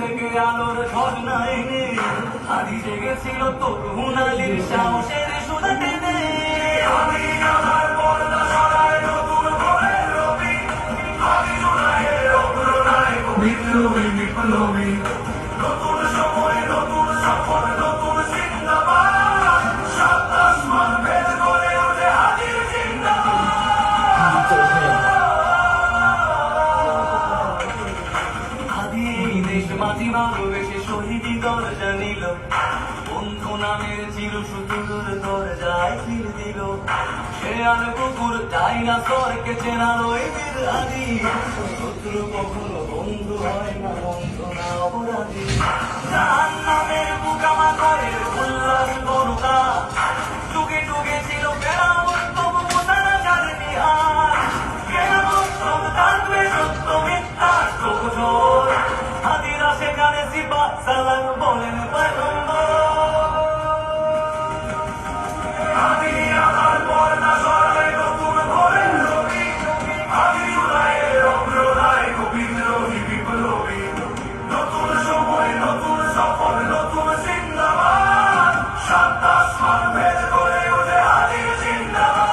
থেকে আলোর ঝর্ণা এনে হারি জেগেছিল তরুণ আলীর সাহসের সুরা টেনে। আমি আমার পর্দা সরাই নতুন ভোরের রবি, আমি জুলাইয়ের অগ্রনায়ক বিপ্লবী বিপ্লবী। নতুন সময় নতুন সফর নতুন জিন্দাবাদ, সাত আসমান ভেদ করে ওঠে হাজির জিন্দাবাদ। আদি এই দেশ মাটি ভালোবেসে শহীদি দরজা নিল, বন্ধু নামের চির সুতুর দরজায় ফির দিল। সে আর কুকুর ডাইনোসরকে চেনার ওই বীর আদি, শত্রু কখনো বন্ধু হয় না, বন্ধু না অপরাধী। জাহান্নামের বুকা মাথায়ের উল্লাস গরুকা, যুগে যুগে ছিল ফেরাউন তবু মুসারা ছাড়েনি হাত। কেয়ামত তবু থাকবে সত্য মিথ্যার প্রহসন, হাদিরা সেখানে সিফা সালাম বলেন পয়গম্বর। আমি আমার পর্দা সরাই নতুন ভোরের রবি, আমি জুলাইয়ের অগ্রনায়ক বিদ্রোহী বিপ্লবী। নতুন সময় নতুন সফর নতুন জিন্দাবাদ, সাত আসমান ভেদ করে ওঠে হাজির জিন্দাবাদ।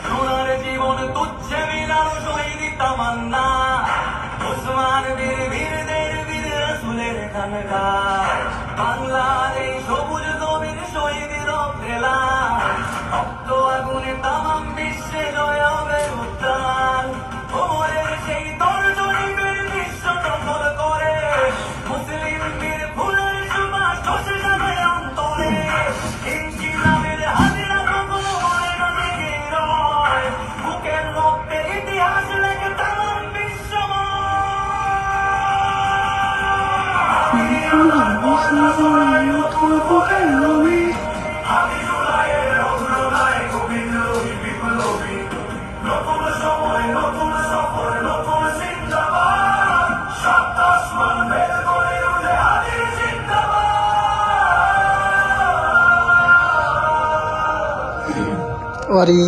সোনার জীবন তুচ্ছে মিলানো শহীদি তামান্না, ওসমান বীর বীরদের বীর রাসূলের খানকার। বাংলার এই সবুজ জমির শহীদি রক্তেলা, রক্ত আগুনে তামাম বিশ্বে জয় হবে উত্তাল। ওমরের সেই তর্জনীদের বিশ্ব দখল করে, মুসলিম বীর ফুলের সুবাস ধসে যাবে অন্তরে। ইনকিলাবের হাজিরা কখনো হয় না জেগে রয়, বুকের রক্তে ইতিহাস লেখে তামাম বিশ্বময়। আমি আমার পর্দা সরাই নতুন ভোরের রবি, আমি জুলাইয়ের অগ্রনায়ক বিপ্লবী বিপ্লবী। নতুন সময় নতুন সফর নতুন জিন্দাবাদ, সাত আসমান ভেদ করে ওঠে হাজির জিন্দাবাদ। Ori.